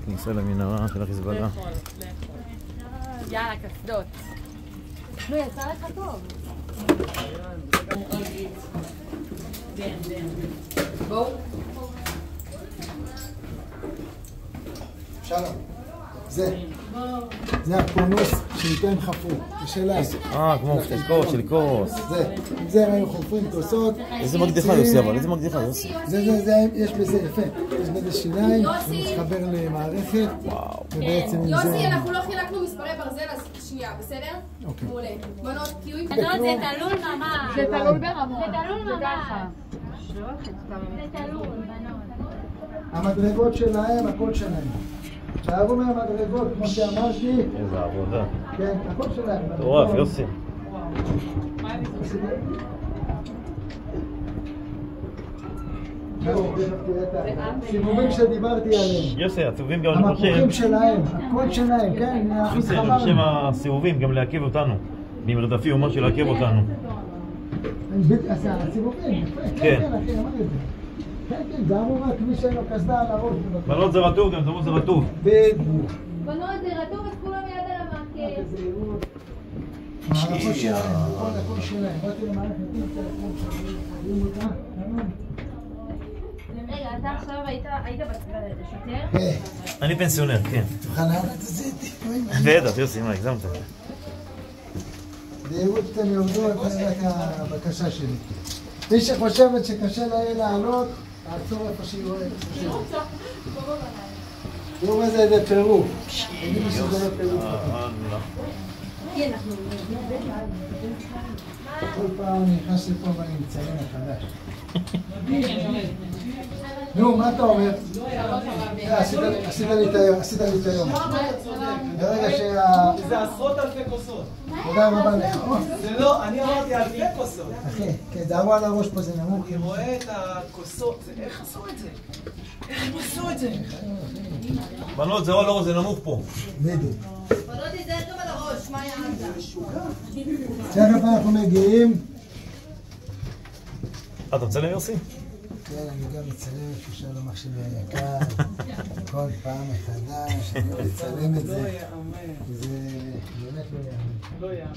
כניסה למנהרה של החיזבאללה. יאללה, קסדות. נו, יצא לך טוב. בואו. שלום. זה הפונוס שאיתו הם חפרו, בשלה. כמו של כוס. זה הם היו חופרים כוסות. איזה מקדיחה יוסי, אבל איזה מקדיחה יוסי. יש בזה יפה. יש בזה שיניים, זה מתחבר למערכת. וואו. יוסי, אנחנו לא חילקנו מספרי ברזל, אז שנייה, בסדר? אוקיי. מעולה. בנות, קיוי. בנות, זה תלול ממש. זה תלול ברמות. זה תלול ממש. זה תלול, בנות. המדרגות שלהם, הכל שלהם. שערו מהמדרגות, כמו שאמרתי. איזה עבודה. כן, הכל שלהם. טורף, יוסי. סיבובים שדיברתי עליהם. יוסי, הסיבובים גם אני חושב. המפוחים שלהם, הכל שלהם, כן. יוסי, אני חושב הסיבובים גם לעכב אותנו. במרדפי הוא אומר שלעכב אותנו. הסיבובים, יפה. כן. כן, אחי, אמר את זה. כן, כן, זה אמור רק מי שאין לו קסדה על הראש. בנות זה רטוב, גם תראו זה רטוב. בדיוק. בנות, זה רטוב, אז כולם יד על המעקה. מערכות שלהם, הכל שלהם. באתי למערכת, רואים אותה? רגע, אתה עכשיו היית בשוטר? כן. אני פנסיונר, כן. תוכל לענות את זה איתי? בטח, יוסי, מה, הגזמת? בהירות אתם יורדות, זה רק הבקשה שלי. מי שחושבת שקשה לה לעלות, תעצור איפה שהיא רואה. תראו מה זה פירוק. תגידו שזה לא פירוק. כל פעם אני נכנס לפה ואני מצלם מחדש. נו, מה אתה אומר? עשית לי את היום. ברגע זה עשרות אלפי כוסות. תודה רבה לך. זה לא, אני אמרתי אלפי כוסות. אחי, כן, דערו על הראש פה, זה נמוך. אני רואה את הכוסות, איך עשו את זה? איך הם עשו את זה? בנות, זה לא, זה נמוך פה. בדיוק. בנות, תיזהר גם על הראש, מה יעד? תכף אנחנו מגיעים. אתה מצלם יוסי? כן, אני גם מצלם שלום אח שלי היקר. כל פעם מחדש, אני מצלם את זה. לא יאמן. זה באמת לא יאמן. לא יאמן.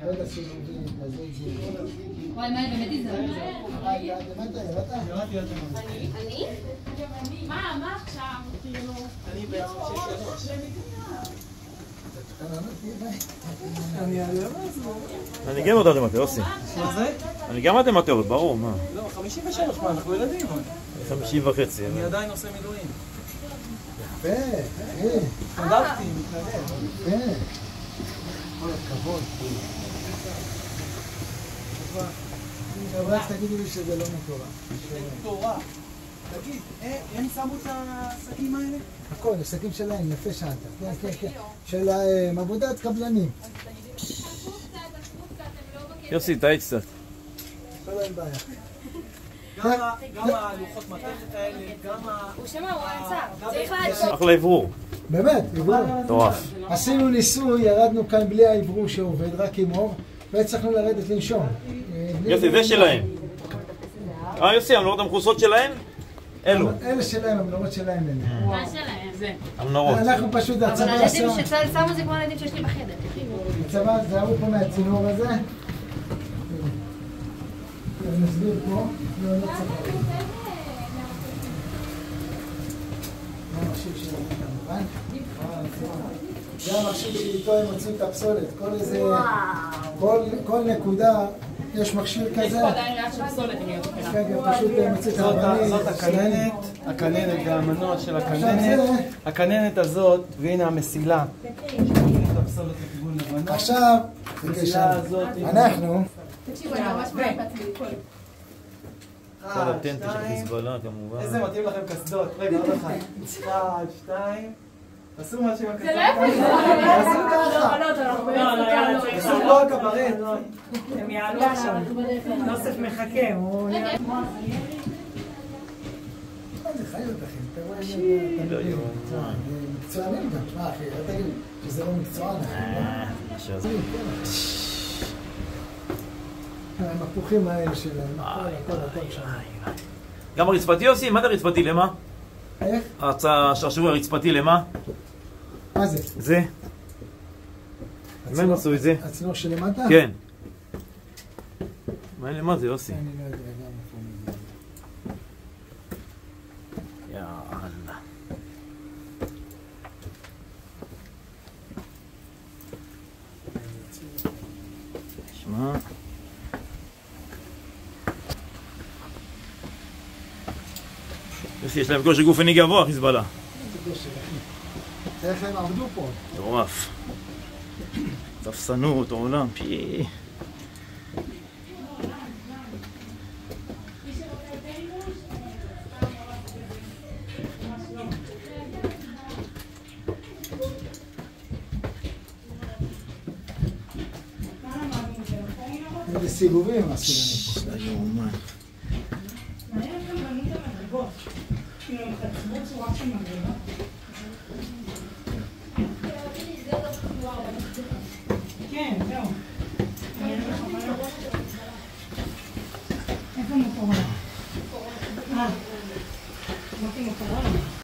רגע סיבובים, כזה זה. וואי, מה, באמת תיזהר? ירדת? ירדתי על זה. אני? מה עכשיו? אני בעצם 6-3. אני אני גם יודעת מתמטיות, יוסי. מה זה? אני גם מתמטיות, ברור, מה? לא, 53, מה, אנחנו ילדים. 50.5. אני עדיין עושה מילואים. יפה, אחי. התנדבתי, מתנדב. יפה. כל הכבוד. עכשיו רק תגידו לי שזה לא מטורף. זה מטורף. תגיד, הם שמו את השקים האלה? הכל, השקים שלהם, יפה שאלת. כן, כן, כן. של עבודת קבלנים. יוסי, תעיץ קצת. לא אין בעיה. גם הלוחות מתכת האלה, גם ה... הוא שמע, הוא עצר. צריך לעצור. אחלה עברור. באמת, עברור. טורף. עשינו ניסוי, ירדנו כאן בלי העברור שעובד, רק עם אור, והצלחנו לרדת לנשום. יוסי, זה שלהם. יוסי, המנורות המכוסות שלהם? אלו. אלה שלהם, המנורות שלהם אלה. מה שלהם? זה. המנורות. אנחנו פשוט, אבל הצבא הילדים עשה... שצה"ל שמו זה כמו הילדים שיש לי בחדר. הצבא, זהרו פה מהצינור הזה. אני מסביר פה, לא צבא. זה המחשיב שלנו כמובן. זה המחשיב שאיתו הם הוציאו את הפסולת. כל איזה... כל נקודה, יש מכשיר כזה. יש פה עדיין ריח של פסולת, אם להיות כן, פשוט מוציא את האבנים. זאת הכננת והמנוע של הכננת. הכננת הזאת, והנה המסילה. עכשיו, המסילה הזאת. אנחנו... תקשיבו, אני ממש מעט בעצמי. כל הטנט של חיזבאללה כמובן. איזה מתאים לכם קסדות. רגע, עוד אחד. 1, 2. תעשו משהו עם הקסדות. זה לא יפה. תעשו ככה. לא, תעשו לא הקברט. הם יעלו עכשיו. נוסף מחכה. זה חיות, אחי. אתה רואה לא איזה... יאומן. מקצוענים גם. מה, אחי? לא תגיד שזה לא מקצוען, אחי. המפוחים האלה שלהם. הכל שם. גם הרצפתי עושים? מה זה רצפתי? למה? איך? השעשוע הרצפתי למה? מה זה? זה? מה הם עשו את זה? הצינור שלמטה? כן. מה זה יוסי? אני לא יודע גם איפה הוא מגיע. יאללה. שמע. יוסי, יש להם כושר גופני גבוה, חיזבאללה. איך הם עבדו פה? מטורף. תפסנות, עולם, פי. איזה סיבובים עשו לנו. לא יאומן. כן, זהו. איפה מוקורונה? אמרתי מוקורונה.